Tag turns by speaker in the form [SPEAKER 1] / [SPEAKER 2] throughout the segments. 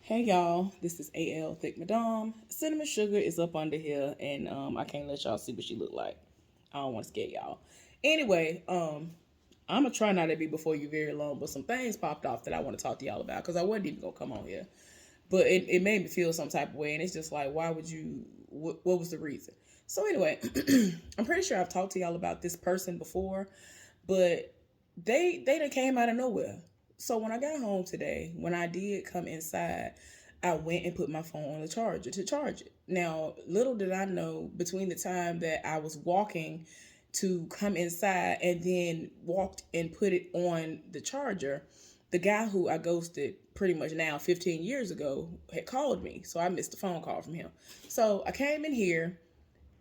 [SPEAKER 1] Hey y'all, this is AL Thick Madame. Cinnamon Sugar is up under here, and I can't let y'all see what she look like. I don't want to scare y'all. Anyway, I'm gonna try not to be before you very long, but some things popped off that I want to talk to y'all about because I wasn't even gonna come on here, but it made me feel some type of way, and it's just like, why would you? What was the reason? So anyway, I'm pretty sure I've talked to y'all about this person before, but they done came out of nowhere. So when I got home today, when I did come inside, I went and put my phone on the charger to charge it. Now, little did I know between the time that I was walking to come inside and then walked and put it on the charger, the guy who I ghosted pretty much now 15 years ago had called me. So I missed a phone call from him. So I came in here,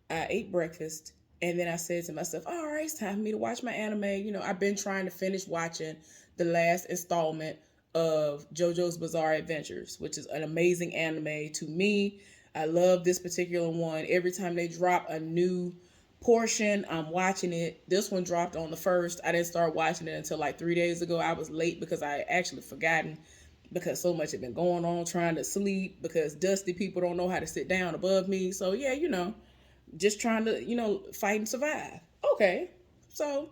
[SPEAKER 1] I ate breakfast, and then I said to myself, all right, it's time for me to watch my anime. I've been trying to finish watching the last installment of JoJo's Bizarre Adventures, which is an amazing anime to me. I love this particular one. Every time they drop a new portion, I'm watching it. This one dropped on the first. I didn't start watching it until like 3 days ago. I was late because I actually forgotten because so much had been going on trying to sleep because dusty people don't know how to sit down above me. So yeah, just trying to, fight and survive. Okay. So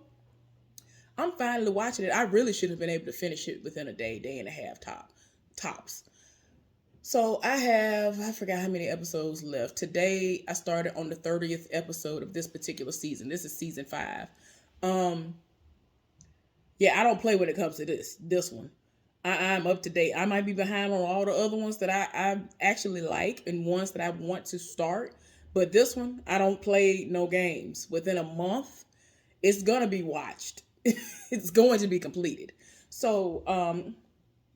[SPEAKER 1] I'm finally watching it. I really should have been able to finish it within a day, day and a half tops. So I forgot how many episodes left. Today I started on the 30th episode of this particular season. This is season 5. Um yeah, I don't play when it comes to this one. I'm up to date. I might be behind on all the other ones that I actually like and ones that I want to start. But this one, I don't play no games. Within a month, it's gonna be watched. It's going to be completed. So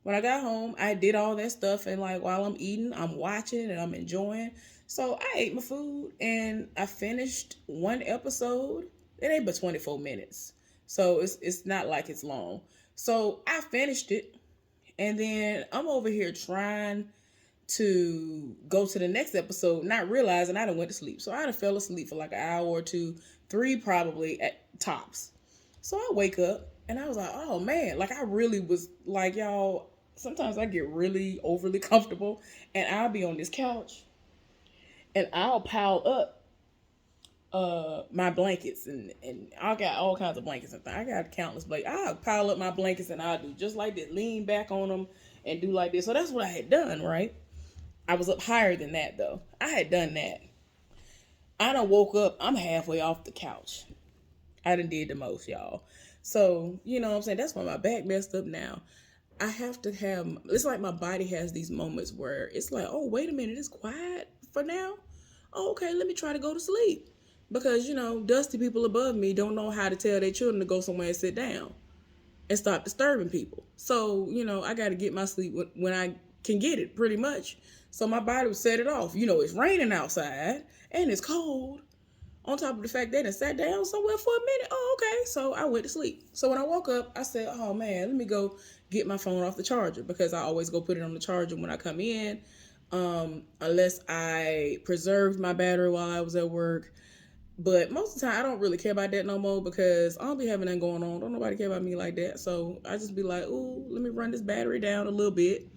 [SPEAKER 1] when I got home, I did all that stuff, and like while I'm eating, I'm watching and I'm enjoying. So I ate my food and I finished one episode. It ain't but 24 minutes, so it's not like it's long. So I finished it, and then I'm over here trying to go to the next episode, not realizing I done went to sleep. So I done fell asleep for like an hour or two, three probably at tops. So I wake up and I was like, oh man, like I really was like, y'all, sometimes I get really overly comfortable and I'll be on this couch and I'll pile up my blankets and I got all kinds of blankets and things. I got countless blankets. I'll pile up my blankets and I'll do just like this, lean back on them and do like this. So that's what I had done, right? I was up higher than that though. I had done that. I done woke up. I'm halfway off the couch. I done did the most, y'all. So, you know what I'm saying? That's why my back messed up now. I have to have, it's like my body has these moments where it's like, oh, wait a minute, it's quiet for now. Oh, okay, let me try to go to sleep. Because, dusty people above me don't know how to tell their children to go somewhere and sit down and stop disturbing people. So, I got to get my sleep when I can get it, pretty much. So my body would set it off. It's raining outside and it's cold. On top of the fact they done sat down somewhere for a minute. Oh, okay. So I went to sleep. So when I woke up, I said, oh man, let me go get my phone off the charger because I always go put it on the charger when I come in. Unless I preserved my battery while I was at work. But most of the time, I don't really care about that no more because I don't be having that going on. Don't nobody care about me like that. So I just be like, ooh, let me run this battery down a little bit.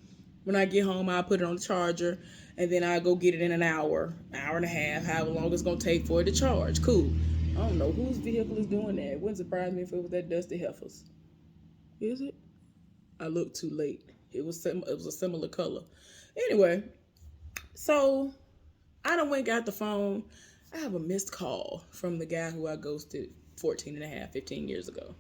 [SPEAKER 1] When I get home, I'll put it on the charger and then I'll go get it in an hour and a half, however long it's going to take for it to charge. Cool. I don't know whose vehicle is doing that. It wouldn't surprise me if it was that Dusty Heifer's. Is it? I looked too late. It was a similar color. Anyway, so I done went and got the phone. I have a missed call from the guy who I ghosted 14 and a half, 15 years ago.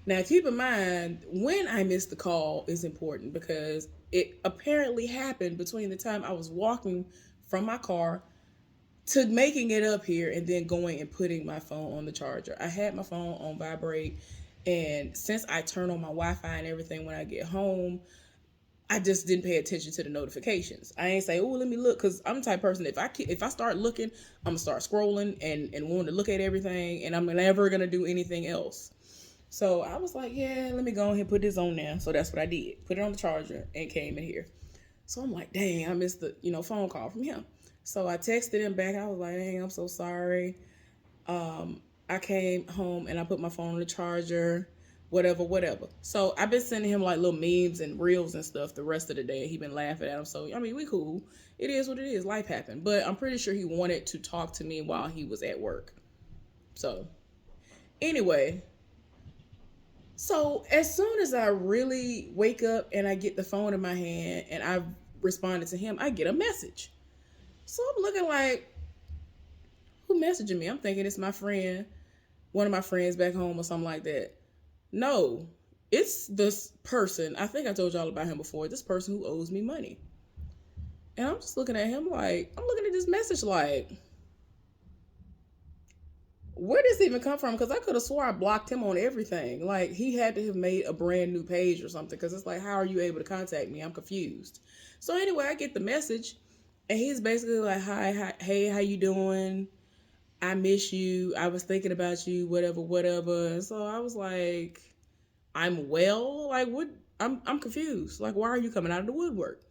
[SPEAKER 1] Now, keep in mind, when I missed the call is important because it apparently happened between the time I was walking from my car to making it up here and then going and putting my phone on the charger. I had my phone on vibrate, and since I turn on my Wi-Fi and everything when I get home, I just didn't pay attention to the notifications. I ain't say, oh, let me look, because I'm the type of person, if I start looking, I'm going to start scrolling and wanting to look at everything, and I'm never going to do anything else. So I was like, yeah, let me go ahead and put this on there. So that's what I did. Put it on the charger and came in here. So I'm like, dang, I missed the, phone call from him. So I texted him back. I was like, dang, I'm so sorry. I came home and I put my phone on the charger. whatever, whatever. So I've been sending him like little memes and reels and stuff the rest of the day. He been laughing at him. So I mean, we cool. It is what it is. Life happened. But I'm pretty sure he wanted to talk to me while he was at work. So anyway, so as soon as I really wake up and I get the phone in my hand and I've responded to him, I get a message. So I'm looking like, who messaging me? I'm thinking it's my friend, one of my friends back home or something like that. No, it's this person. I think I told y'all about him before. This person who owes me money. And I'm just looking at him like, I'm looking at this message like, where does this even come from? Because I could have swore I blocked him on everything. Like, he had to have made a brand new page or something. Because it's like, how are you able to contact me? I'm confused. So anyway, I get the message. And he's basically like, hi, hey, how you doing? I miss you. I was thinking about you, whatever, whatever. And so I was like, I'm well. Like, what? I'm confused. Like, why are you coming out of the woodwork?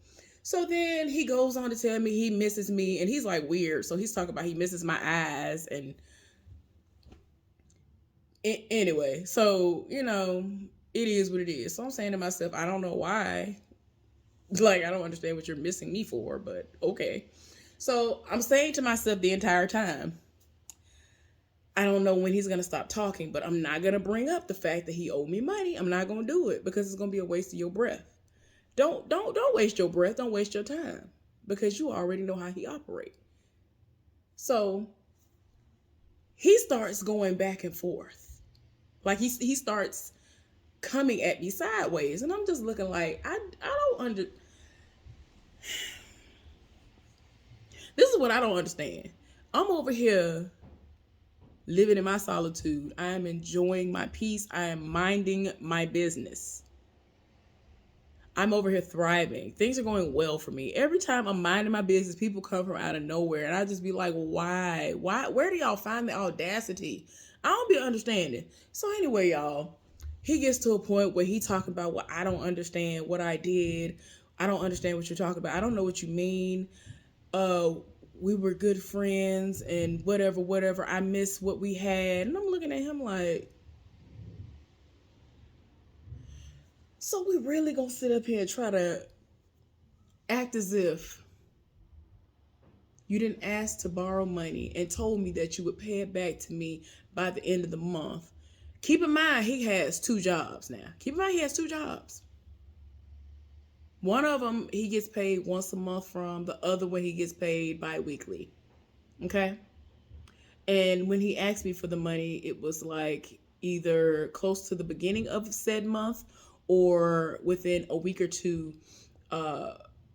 [SPEAKER 1] So then he goes on to tell me he misses me, and he's like weird. So he's talking about he misses my eyes, and anyway, so it is what it is. So I'm saying to myself, I don't know why. Like, I don't understand what you're missing me for, but okay. So I'm saying to myself the entire time, I don't know when he's going to stop talking, but I'm not going to bring up the fact that he owed me money. I'm not going to do it because it's going to be a waste of your breath. Don't waste your breath. Don't waste your time because you already know how he operates. So he starts going back and forth. Like he starts coming at me sideways. And I'm just looking like, I don't this is what I don't understand. I'm over here living in my solitude. I am enjoying my peace. I am minding my business. I'm over here thriving. Things are going well for me. Every time I'm minding my business, people come from out of nowhere. And I just be like, why? Where do y'all find the audacity? I don't be understanding. So anyway, y'all, he gets to a point where he talking about what I don't understand, what I did. I don't understand what you're talking about. I don't know what you mean. We were good friends and whatever. I miss what we had. And I'm looking at him like, so we really gonna sit up here and try to act as if you didn't ask to borrow money and told me that you would pay it back to me by the end of the month. Keep in mind, he has 2 jobs now. Keep in mind, he has 2 jobs. One of them he gets paid once a month from, the other one he gets paid bi-weekly. Okay? And when he asked me for the money, it was like either close to the beginning of said month or within a week or two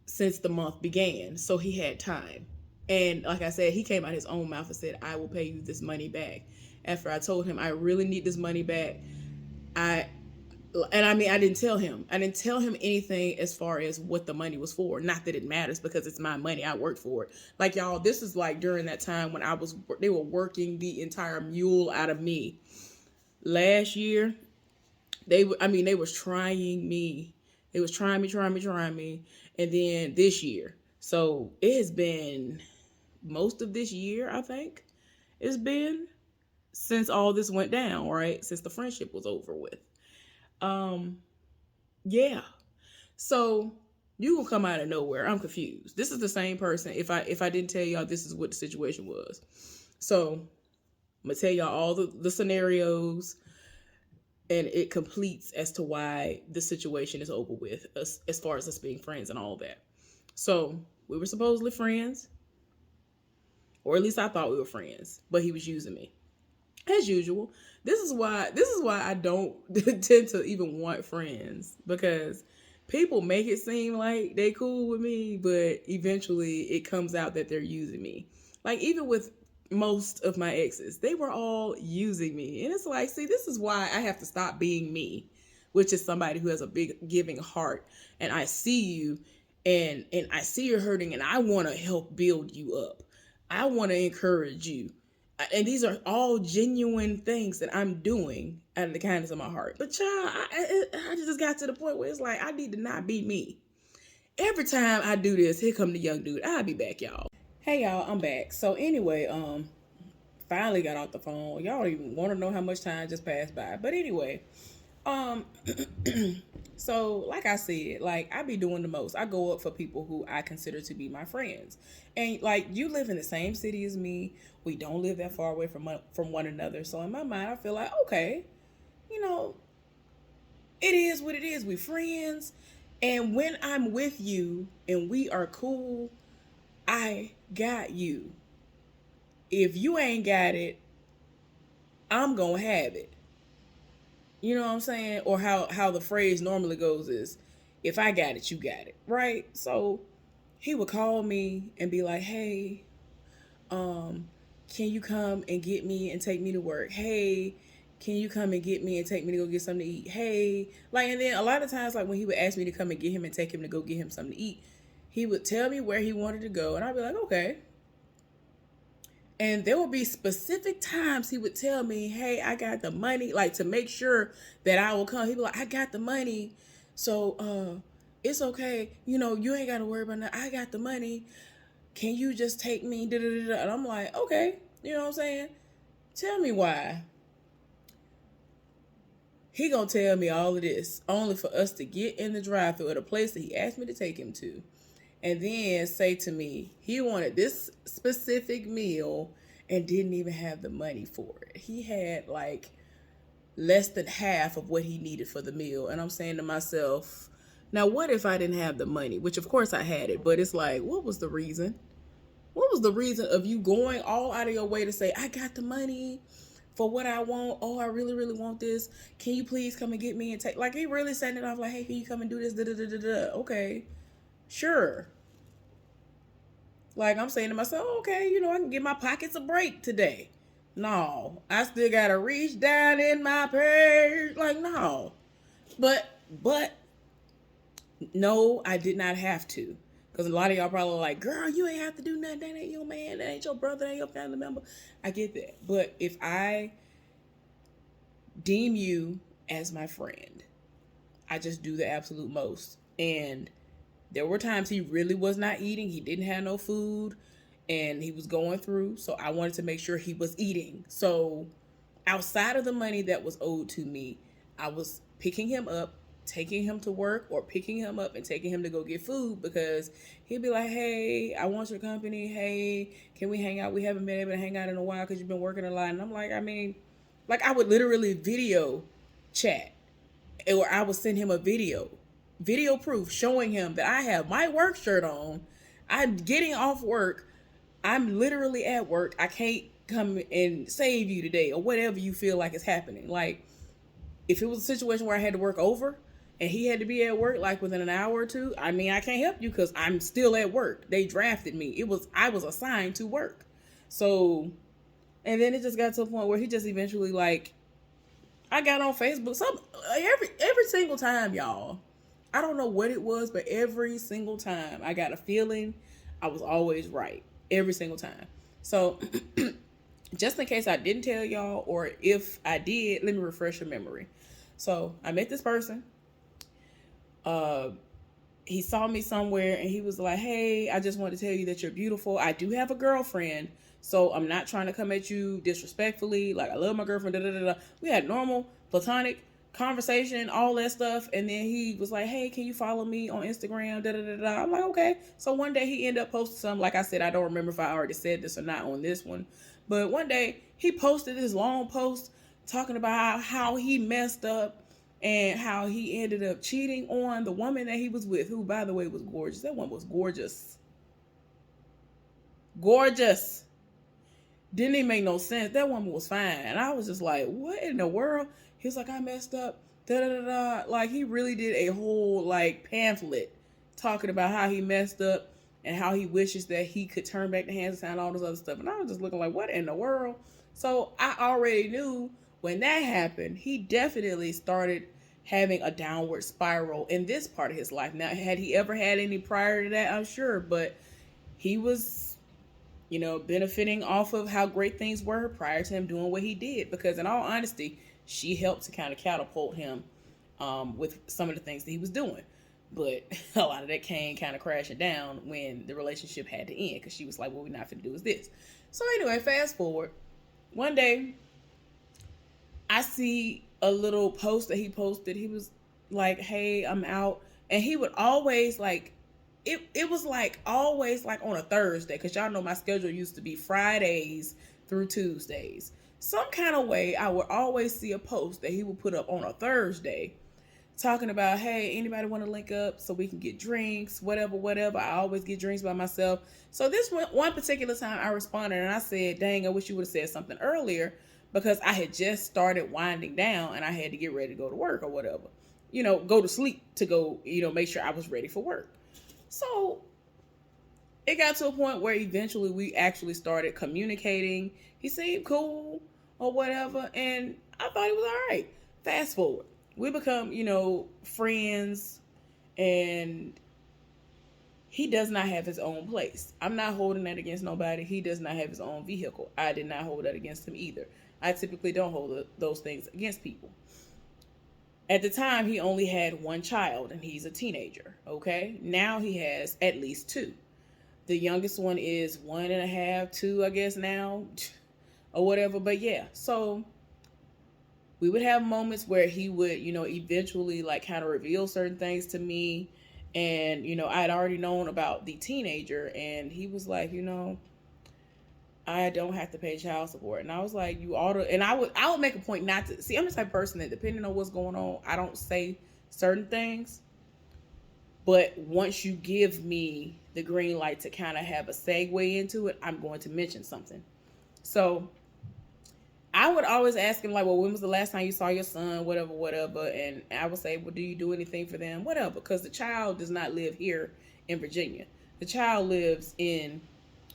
[SPEAKER 1] since the month began. So he had time. And like I said, he came out his own mouth and said, I will pay you this money back. After I told him I really need this money back, I didn't tell him. I didn't tell him anything as far as what the money was for. Not that it matters because it's my money. I worked for it. Like, y'all, this is like during that time when they were working the entire mule out of me. Last year, they was trying me. They was trying me. And then this year. So it has been most of this year, I think. It's been since all this went down, right? Since the friendship was over with. Yeah. So you gonna come out of nowhere. I'm confused. This is the same person. If I didn't tell y'all this is what the situation was. So I'm gonna tell y'all all the scenarios, and it completes as to why the situation is over with as far as us being friends and all that. So we were supposedly friends, or at least I thought we were friends, but he was using me. As usual, this is why I don't tend to even want friends, because people make it seem like they cool with me, but eventually it comes out that they're using me. Like, even with most of my exes, they were all using me. And it's like, see, this is why I have to stop being me, which is somebody who has a big giving heart. And I see you and I see you're hurting, and I want to help build you up. I want to encourage you. And these are all genuine things that I'm doing out of the kindness of my heart. But child, I just got to the point where it's like, I need to not be me. Every time I do this, here come the young dude. I'll be back, y'all. Hey, y'all, I'm back. So anyway, finally got off the phone. Y'all don't even want to know how much time just passed by. But anyway, Um, so like I said, like I be doing the most. I go up for people who I consider to be my friends, and like you live in the same city as me. We don't live that far away from one another. So in my mind, I feel like okay, you know, it is what it is. We friends, and when I'm with you and we are cool, I got you. If you ain't got it, I'm gonna have it. You know what I'm saying? Or how the phrase normally goes is, if I got it, you got it, right? So he would call me and be like, "Hey, um, can you come and get me and take me to work? Hey, can you come and get me and take me to go get something to eat? Hey," like, and then a lot of times, like when he would ask me to come and get him and take him to go get him something to eat, he would tell me where he wanted to go, and I'd be like, "Okay." And there would be specific times he would tell me, "Hey, I got the money," like to make sure that I will come. He'd be like, "I got the money. So it's okay. You know, you ain't gotta worry about that. I got the money. Can you just take me?" Da, da, da, da. And I'm like, okay, you know what I'm saying? Tell me why. He gonna tell me all of this only for us to get in the drive-thru at a place that he asked me to take him to, and then say to me he wanted this specific meal and didn't even have the money for it. He had like less than half of what he needed for the meal. And I'm saying to myself, now what if I didn't have the money? Which of course I had it, but it's like, what was the reason? What was the reason of you going all out of your way to say, I got the money for what I want? Oh, I really, really want this. Can you please come and get me and take, like, he really setting it off like, hey, can you come and do this? Da, da, da, da, da. Okay, sure. Like I'm saying to myself, okay, you know, I can give my pockets a break today. No, I still gotta reach down in my purse. Like no, but no, I did not have to. Because a lot of y'all probably like, girl, you ain't have to do nothing. That ain't your man. That ain't your brother. That ain't your family member. I get that. But if I deem you as my friend, I just do the absolute most. And there were times he really was not eating. He didn't have no food and he was going through. So I wanted to make sure he was eating. So outside of the money that was owed to me, I was picking him up, taking him to work, or picking him up and taking him to go get food because he'd be like, hey, I want your company. Hey, can we hang out? We haven't been able to hang out in a while because you've been working a lot. And I'm like, I mean, like I would literally video chat or I would send him a video proof showing him that I have my work shirt on. I'm getting off work. I'm literally at work. I can't come and save you today or whatever you feel like is happening. Like if it was a situation where I had to work over and he had to be at work like within an hour or two, I mean, I can't help you because I'm still at work. They drafted me. I was assigned to work. So, and then it just got to a point where he just eventually like, I got on Facebook. Every single time, y'all. I don't know what it was, but every single time I got a feeling I was always right. Every single time. So just in case I didn't tell y'all, or if I did, let me refresh your memory. So I met this person. Uh, he saw me somewhere and he was like, hey, I just want to tell you that you're beautiful. I do have a girlfriend, so I'm not trying to come at you disrespectfully. Like, I love my girlfriend. Da, da, da, da. We had normal, platonic conversation, all that stuff. And then he was like, hey, can you follow me on Instagram? Da, da, da, da. I'm like, okay. So one day he ended up posting something. Like I said, I don't remember if I already said this or not on this one. But one day he posted this long post talking about how he messed up and how he ended up cheating on the woman that he was with, who, by the way, was gorgeous. That one was gorgeous. Gorgeous. Didn't even make no sense. That woman was fine. And I was just like, what in the world? He was like, I messed up. Da da da da. Like, he really did a whole, like, pamphlet talking about how he messed up and how he wishes that he could turn back the hands of time and all this other stuff. And I was just looking like, what in the world? So I already knew when that happened, he definitely started having a downward spiral in this part of his life. Now, had he ever had any prior to that? I'm sure, but he was, you know, benefiting off of how great things were prior to him doing what he did. Because in all honesty, she helped to kind of catapult him with some of the things that he was doing. But a lot of that came kind of crashing down when the relationship had to end because she was like, what we're not going to do is this. So anyway, fast forward. One day, I see a little post that he posted. He was like, "Hey, I'm out," and he would always like it was like always like on a Thursday, because y'all know my schedule used to be Fridays through Tuesdays. Some kind of way I would always see a post that he would put up on a Thursday talking about, hey, anybody want to link up so we can get drinks, whatever, whatever. I always get drinks by myself. So this one particular time I responded and I said, dang, I wish you would have said something earlier, because I had just started winding down and I had to get ready to go to work or whatever. Go to sleep to go, make sure I was ready for work. So it got to a point where eventually we actually started communicating. He seemed cool or whatever, and I thought he was all right. Fast forward, we become, friends, and he does not have his own place. I'm not holding that against nobody. He does not have his own vehicle. I did not hold that against him either. I typically don't hold those things against people. At the time, he only had one child, and he's a teenager, okay? Now he has at least two. The youngest one is 1.5, 2, I guess now, or whatever. But yeah, so we would have moments where he would, eventually like kind of reveal certain things to me. And, I had already known about the teenager, and he was like, I don't have to pay child support. And I was like, you ought to. And I would make a point not to. See, I'm the type of person that depending on what's going on, I don't say certain things. But once you give me the green light to kind of have a segue into it, I'm going to mention something. So I would always ask him, like, well, when was the last time you saw your son? Whatever, whatever. And I would say, well, do you do anything for them? Whatever. Because the child does not live here in Virginia. The child lives in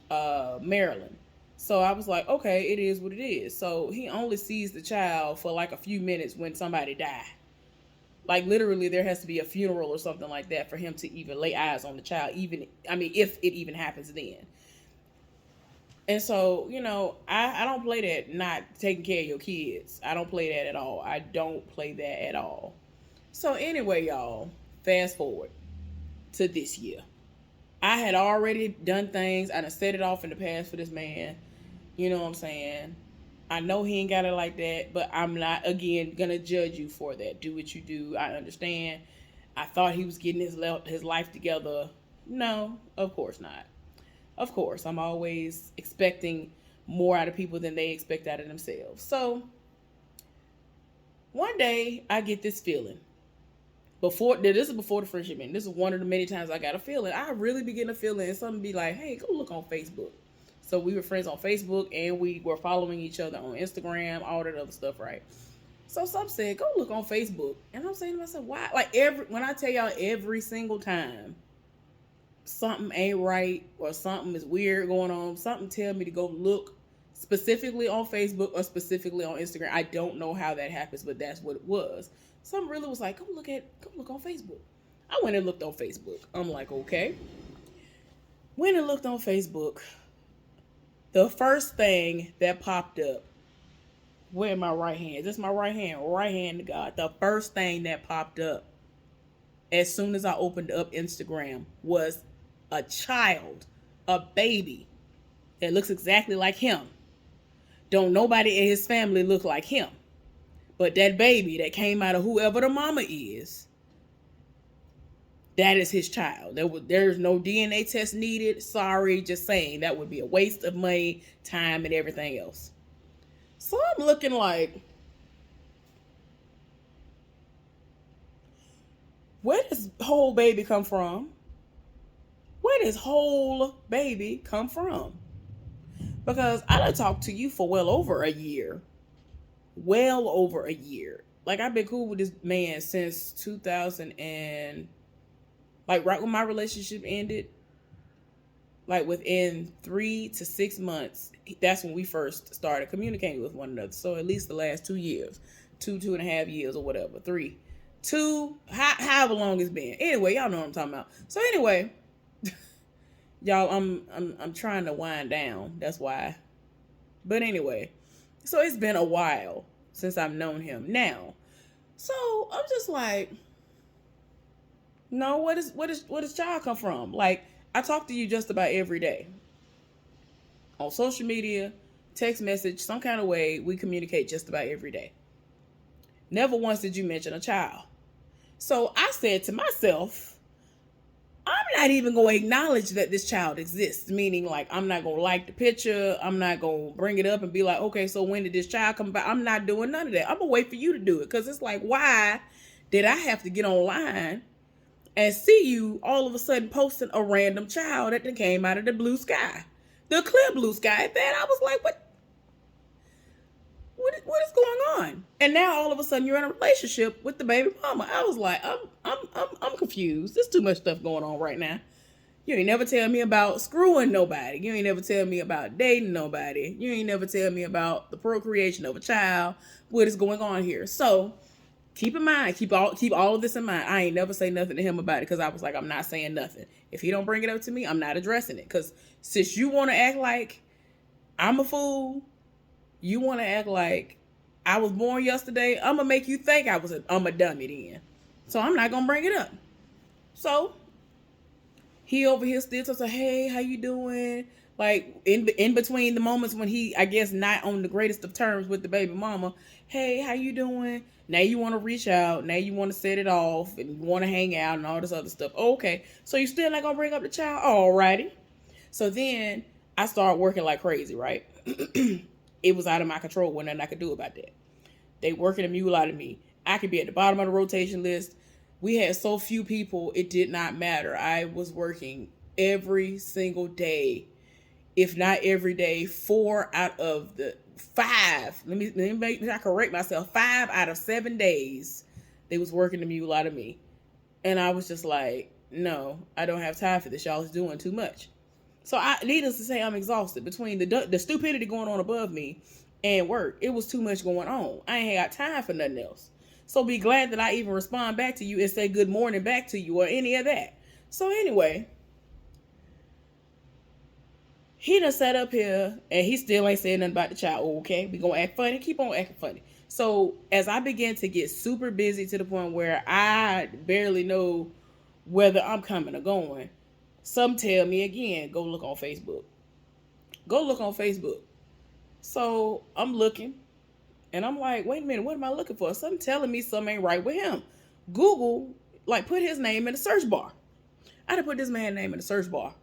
[SPEAKER 1] Maryland. So I was like, okay, it is what it is. So he only sees the child for like a few minutes when somebody died. Like literally there has to be a funeral or something like that for him to even lay eyes on the child, if it even happens then. And so, I don't play that not taking care of your kids. I don't play that at all. I don't play that at all. So anyway, y'all, fast forward to this year. I had already done things. I done set it off in the past for this man. You know what I'm saying? I know he ain't got it like that, but I'm not, again, going to judge you for that. Do what you do. I understand. I thought he was getting his life together. No, of course not. Of course, I'm always expecting more out of people than they expect out of themselves. So, one day, I get this feeling. This is before the friendship ended. This is one of the many times I got a feeling. I really be getting a feeling, and something be like, hey, go look on Facebook. So we were friends on Facebook, and we were following each other on Instagram, all that other stuff, right? So some said, go look on Facebook. And I'm saying to myself, why? Like when I tell y'all every single time something ain't right or something is weird going on, something tell me to go look specifically on Facebook or specifically on Instagram. I don't know how that happens, but that's what it was. Something really was like, go look on Facebook. I went and looked on Facebook. I'm like, okay. Went and looked on Facebook. The first thing that popped up, where my right hand? This is my right hand to God. The first thing that popped up as soon as I opened up Instagram was a child, a baby that looks exactly like him. Don't nobody in his family look like him. But that baby that came out of whoever the mama is, that is his child. There's no DNA test needed. Sorry, just saying. That would be a waste of money, time, and everything else. So I'm looking like, where does whole baby come from? Where does whole baby come from? Because I done talked to you for well over a year. Well over a year. Like, I've been cool with this man since 2000 and... like, right when my relationship ended, like, within 3 to 6 months, that's when we first started communicating with one another. So, at least the last 2 years. 2.5 years or whatever. 3. 2, however long it's been. Anyway, y'all know what I'm talking about. So, anyway, y'all, I'm trying to wind down. That's why. But anyway, so it's been a while since I've known him now. So, I'm just like... no, where does child come from? Like, I talk to you just about every day. On social media, text message, some kind of way, we communicate just about every day. Never once did you mention a child. So I said to myself, I'm not even going to acknowledge that this child exists. Meaning, like, I'm not going to like the picture. I'm not going to bring it up and be like, okay, so when did this child come back? I'm not doing none of that. I'm going to wait for you to do it. Because it's like, why did I have to get online and see you all of a sudden posting a random child that came out of the blue sky? The clear blue sky at that. I was like, what is going on? And now all of a sudden you're in a relationship with the baby mama. I was like, I'm confused. There's too much stuff going on right now. You ain't never tell me about screwing nobody. You ain't never tell me about dating nobody. You ain't never tell me about the procreation of a child. What is going on here? So keep in mind, keep all of this in mind. I ain't never say nothing to him about it because I was like, I'm not saying nothing. If he don't bring it up to me, I'm not addressing it. Because since you want to act like I'm a fool, you want to act like I was born yesterday, I'm going to make you think I'm a dummy then. So I'm not going to bring it up. So he over here still tells her, hey, how you doing? Like in between the moments when he, I guess, not on the greatest of terms with the baby mama. Hey, how you doing? Now you want to reach out. Now you want to set it off and you want to hang out and all this other stuff. Okay. So you still not going to bring up the child? Alrighty. So then I started working like crazy, right? It was out of my control. When nothing I could do about that. They working a mule out of me. I could be at the bottom of the rotation list. We had so few people, it did not matter. I was working every single day, if not every day. 4 out of the 5. Let me correct myself. 5 out of 7 days, they was working the mule out of me, and I was just like, no, I don't have time for this. Y'all is doing too much. So needless to say, I'm exhausted between the stupidity going on above me and work. It was too much going on. I ain't got time for nothing else. So be glad that I even respond back to you and say good morning back to you or any of that. So anyway, he done sat up here and he still ain't saying nothing about the child. Okay, we gonna act funny. Keep on acting funny. So as I began to get super busy to the point where I barely know whether I'm coming or going, some tell me again, go look on Facebook. Go look on Facebook. So I'm looking and I'm like, wait a minute, what am I looking for? Something telling me something ain't right with him. Google, like, put his name in the search bar. I done put this man's name in the search bar.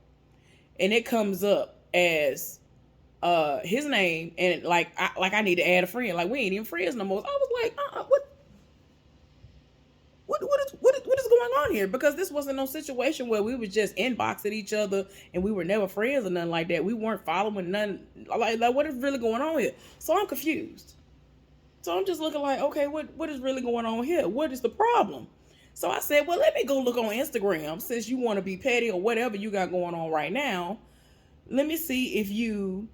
[SPEAKER 1] And it comes up as his name, and I need to add a friend. Like, we ain't even friends no more. So I was like, what is going on here? Because this wasn't no situation where we was just inboxing each other and we were never friends or nothing like that. We weren't following none. Like what is really going on here? So I'm confused. So I'm just looking like, okay, what is really going on here? What is the problem? So I said, well, let me go look on Instagram since you want to be petty or whatever you got going on right now. Let me see if you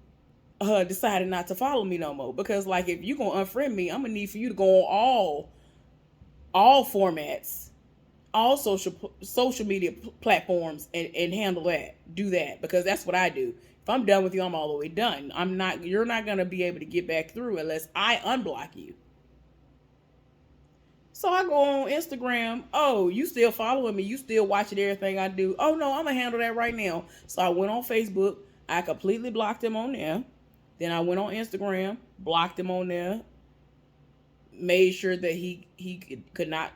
[SPEAKER 1] decided not to follow me no more. Because, like, if you're going to unfriend me, I'm going to need for you to go on all formats, all social media platforms and handle that. Do that, because that's what I do. If I'm done with you, I'm all the way done. You're not going to be able to get back through unless I unblock you. So I go on Instagram. Oh, you still following me? You still watching everything I do? Oh no, I'm gonna handle that right now. So I went on Facebook. I completely blocked him on there. Then I went on Instagram, blocked him on there, made sure that he could not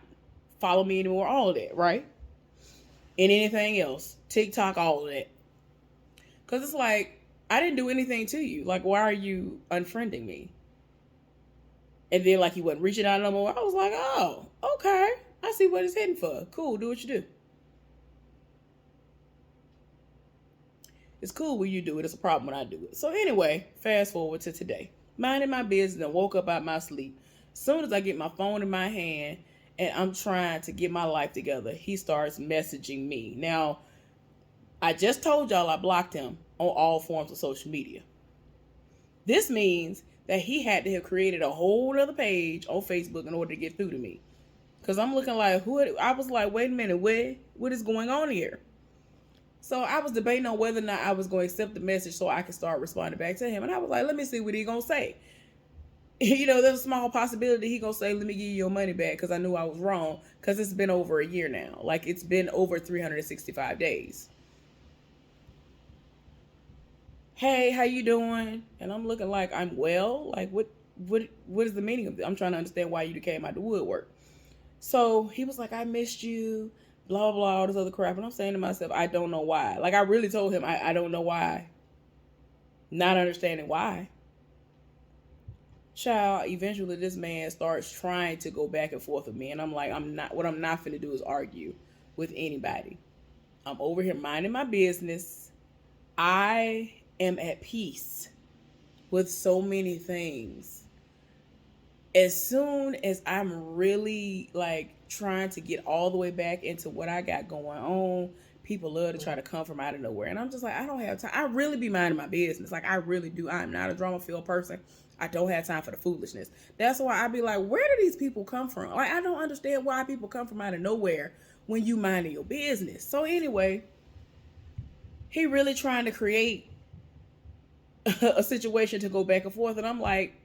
[SPEAKER 1] follow me anymore. All of that, right? And anything else, TikTok, all of that. Cause it's like, I didn't do anything to you. Like, why are you unfriending me? And then, like, he wasn't reaching out no more. I was like, oh, okay. I see what it's heading for. Cool, do what you do. It's cool when you do it. It's a problem when I do it. So anyway, fast forward to today. Minding my business and woke up out my sleep. As soon as I get my phone in my hand and I'm trying to get my life together, he starts messaging me. Now, I just told y'all I blocked him on all forms of social media. This means that he had to have created a whole other page on Facebook in order to get through to me. Because I'm looking like, I was like, wait a minute, what is going on here? So I was debating on whether or not I was going to accept the message so I could start responding back to him. And I was like, let me see what he going to say. You know, there's a small possibility he going to say, let me give you your money back because I knew I was wrong. Because it's been over a year now. Like, it's been over 365 days. Hey, how you doing? And I'm looking like I'm well. Like, what what is the meaning of this? I'm trying to understand why you came out the woodwork. So he was like, I missed you, blah, blah, blah, all this other crap. And I'm saying to myself, I don't know why. Like, I really told him, I don't know why. Not understanding why. Child, eventually this man starts trying to go back and forth with me. And I'm like, what I'm not finna do is argue with anybody. I'm over here minding my business. I am at peace with so many things. As soon as I'm really like trying to get all the way back into what I got going on, people love to try to come from out of nowhere. And I'm just like, I don't have time. I really be minding my business. Like, I really do. I'm not a drama-filled person. I don't have time for the foolishness. That's why I be like, where do these people come from? Like, I don't understand why people come from out of nowhere when you minding your business. So anyway, he really trying to create a situation to go back and forth. And I'm like,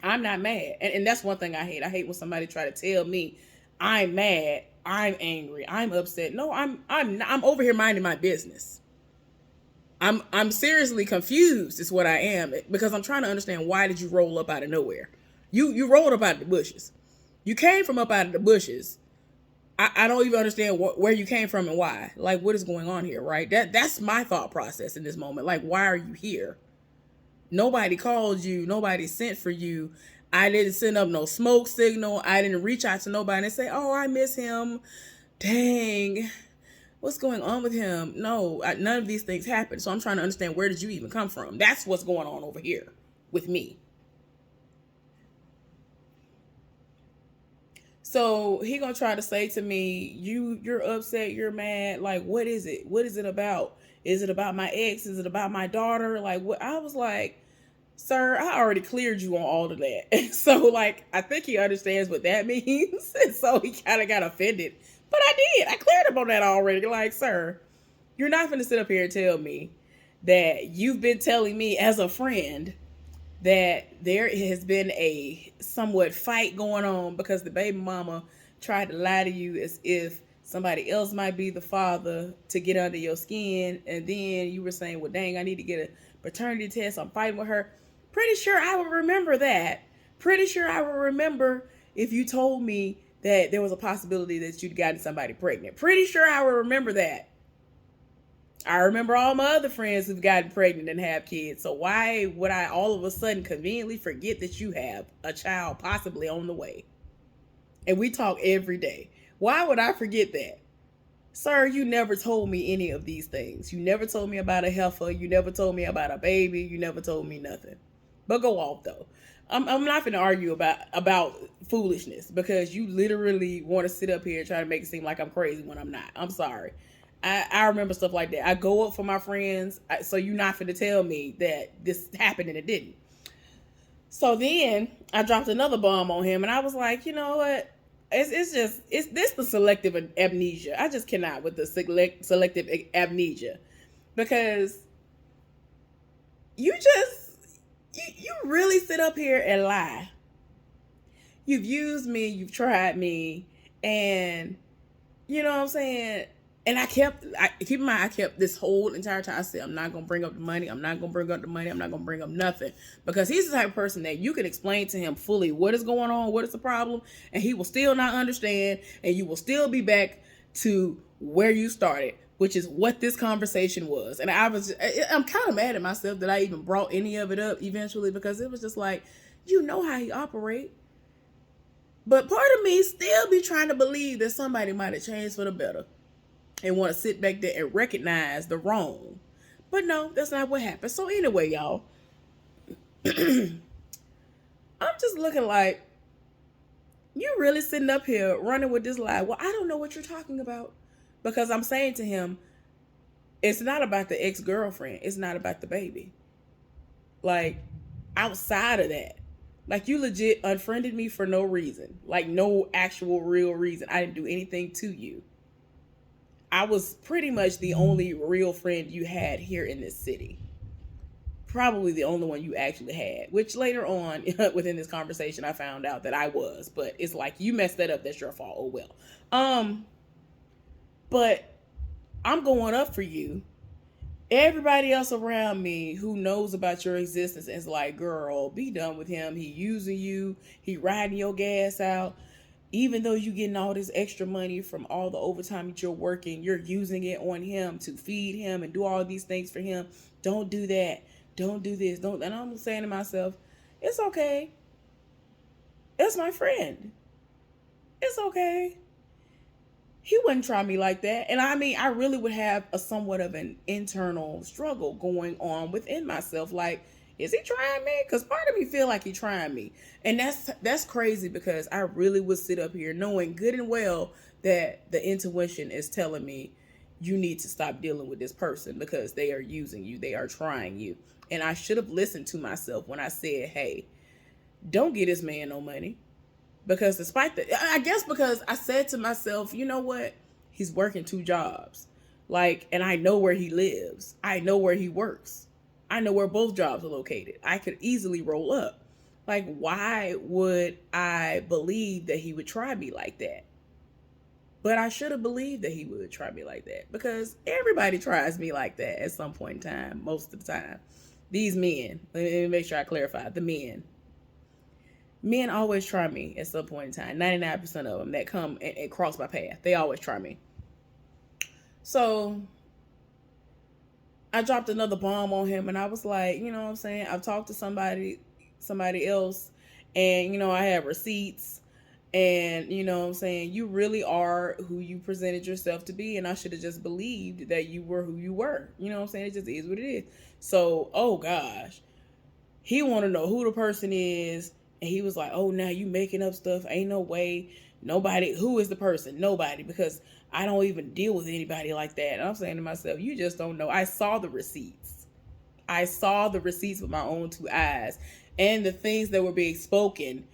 [SPEAKER 1] I'm not mad. And that's one thing I hate. I hate when somebody try to tell me I'm mad, I'm angry, I'm upset. No, I'm over here minding my business. I'm seriously confused is what I am, because I'm trying to understand, why did you roll up out of nowhere? You rolled up out of the bushes. You came from up out of the bushes. I don't even understand where you came from and why. Like, what is going on here, right? That's my thought process in this moment. Like, why are you here? Nobody called you. Nobody sent for you. I didn't send up no smoke signal. I didn't reach out to nobody and say, oh, I miss him. Dang. What's going on with him? No, none of these things happened. So I'm trying to understand, where did you even come from? That's what's going on over here with me. So he gonna try to say to me, you're upset, you're mad. Like, what is it? What is it about? Is it about my ex? Is it about my daughter? Like, what? I was like, sir, I already cleared you on all of that. And so, like, I think he understands what that means. And so he kind of got offended. But I did. I cleared up on that already. Like, sir, you're not going to sit up here and tell me that you've been telling me as a friend that there has been a somewhat fight going on because the baby mama tried to lie to you as if somebody else might be the father to get under your skin. And then you were saying, well, dang, I need to get a paternity test. I'm fighting with her. Pretty sure I will remember that. Pretty sure I will remember if you told me that there was a possibility that you'd gotten somebody pregnant. Pretty sure I will remember that. I remember all my other friends who've gotten pregnant and have kids. So why would I all of a sudden conveniently forget that you have a child possibly on the way? And we talk every day. Why would I forget that? Sir, you never told me any of these things. You never told me about a heifer. You never told me about a baby. You never told me nothing. But go off, though. I'm not going to argue about foolishness, because you literally want to sit up here and try to make it seem like I'm crazy when I'm not. I'm sorry. I remember stuff like that. I go up for my friends, so you're not going to tell me that this happened and it didn't. So then I dropped another bomb on him, and I was like, you know what? It's this the selective amnesia. I just cannot with the selective amnesia, because you really sit up here and lie. You've used me, you've tried me, and you know what I'm saying? And keep in mind, I kept this whole entire time. I said, I'm not going to bring up the money. I'm not going to bring up the money. I'm not going to bring up nothing. Because he's the type of person that you can explain to him fully what is going on, what is the problem, and he will still not understand, and you will still be back to where you started, which is what this conversation was. And I'm kind of mad at myself that I even brought any of it up eventually, because it was just like, you know how he operate. But part of me still be trying to believe that somebody might have changed for the better and want to sit back there and recognize the wrong. But no, that's not what happened. So anyway, y'all, I'm just looking like, you really sitting up here running with this lie. Well, I don't know what you're talking about. Because I'm saying to him, it's not about the ex-girlfriend. It's not about the baby. Like, outside of that, like, you legit unfriended me for no reason. Like, no actual real reason. I didn't do anything to you. I was pretty much the only real friend you had here in this city. Probably the only one you actually had, which later on within this conversation, I found out that I was, but it's like, you messed that up. That's your fault. Oh, well. But I'm going up for you, Everybody else around me who knows about your existence is like, girl, be done with him. He using you. He riding your gas out. Even though you getting all this extra money from all the overtime that you're working, you're using it on him to feed him and do all these things for him. Don't do that. Don't do this. Don't. And I'm saying to myself, it's okay. It's my friend. It's okay. He wouldn't try me like that. And I mean, I really would have a somewhat of an internal struggle going on within myself. Like, is he trying me? Because part of me feel like he trying me. And that's crazy, because I really would sit up here knowing good and well that the intuition is telling me you need to stop dealing with this person because they are using you. They are trying you. And I should have listened to myself when I said, hey, don't get this man no money. Because despite the, I guess because I said to myself, you know what? He's working 2 jobs. Like, and I know where he lives. I know where he works. I know where both jobs are located. I could easily roll up. Like, why would I believe that he would try me like that? But I should have believed that he would try me like that, because everybody tries me like that at some point in time, most of the time. These men, let me make sure I clarify, the men. Men always try me at some point in time. 99% of them that come and cross my path, they always try me. So I dropped another bomb on him, and I was like, you know what I'm saying? I've talked to somebody else, and, you know, I have receipts, and, you know what I'm saying? You really are who you presented yourself to be, and I should have just believed that you were who you were. You know what I'm saying? It just is what it is. So, oh gosh, he want to know who the person is. And he was like, oh, now you making up stuff. Ain't no way. Nobody. Who is the person? Nobody. Because I don't even deal with anybody like that. And I'm saying to myself, you just don't know. I saw the receipts. I saw the receipts with my own 2 eyes. And the things that were being spoken.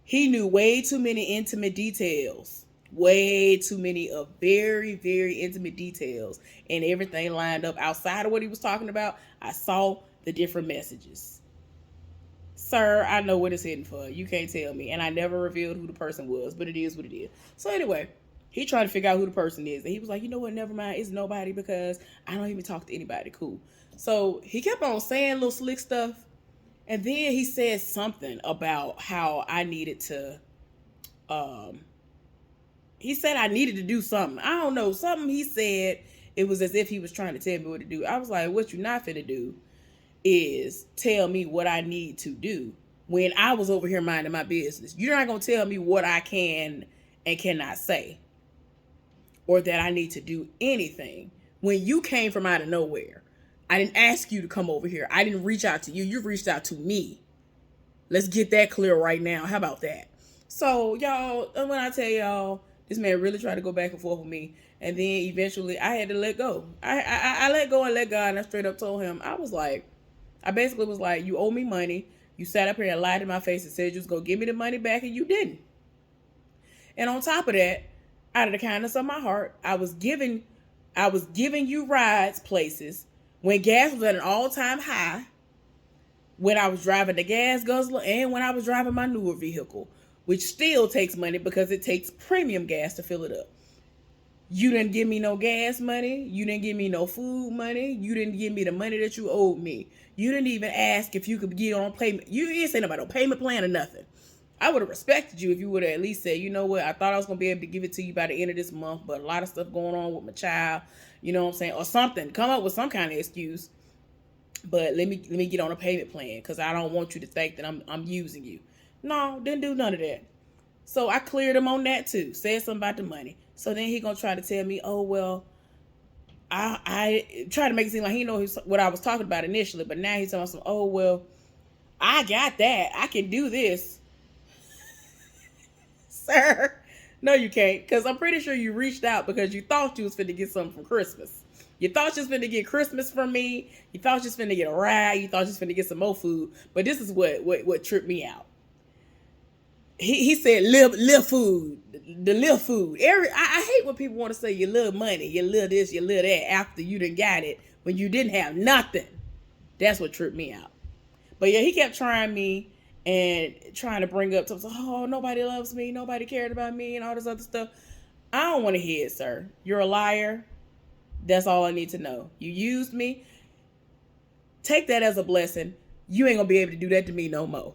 [SPEAKER 1] He knew way too many intimate details. Way too many of very, very intimate details. And everything lined up outside of what he was talking about. I saw the different messages. Sir, I know what it's hidden for. You can't tell me. And I never revealed who the person was, but it is what it is. So anyway, he tried to figure out who the person is. And he was like, you know what? Never mind. It's nobody, because I don't even talk to anybody. Cool. So he kept on saying little slick stuff. And then he said something about how I needed to, he said I needed to do something. I don't know. Something he said, it was as if he was trying to tell me what to do. I was like, what you not finna do is tell me what I need to do when I was over here minding my business. You're not going to tell me what I can and cannot say, or that I need to do anything when you came from out of nowhere. I didn't ask you to come over here. I didn't reach out to you. You reached out to me. Let's get that clear right now. How about that? So y'all, when I tell y'all, this man really tried to go back and forth with me. And then eventually I had to let go. I let go and let God. And I straight up told him, I basically was like, you owe me money. You sat up here and lied in my face and said you was going to give me the money back, and you didn't. And on top of that, out of the kindness of my heart, I was giving you rides places when gas was at an all-time high, when I was driving the gas guzzler, and when I was driving my newer vehicle, which still takes money because it takes premium gas to fill it up. You didn't give me no gas money. You didn't give me no food money. You didn't give me the money that you owed me. You didn't even ask if you could get on payment. You didn't say about no payment plan or nothing. I would have respected you if you would have at least said, you know what, I thought I was going to be able to give it to you by the end of this month, but a lot of stuff going on with my child, you know what I'm saying, or something. Come up with some kind of excuse. But let me get on a payment plan, because I don't want you to think that I'm using you. No, didn't do none of that. So I cleared him on that too. Said something about the money. So then he gonna try to tell me, oh well, I try to make it seem like he knows what I was talking about initially, but now he's talking some, oh well, I got that. I can do this. Sir, no you can't, because I'm pretty sure you reached out because you thought you was finna get something from Christmas. You thought you was finna get Christmas from me. You thought you was finna get a ride. You thought you was finna get some more food. But this is what tripped me out. He said live food, the live food. I hate when people want to say you live money, you live this, you live that after you done got it when you didn't have nothing. That's what tripped me out. But yeah, he kept trying me and trying to bring up something. Oh, nobody loves me, nobody cared about me, and all this other stuff. I don't want to hear it, sir. You're a liar. That's all I need to know. You used me. Take that as a blessing. You ain't gonna be able to do that to me no more.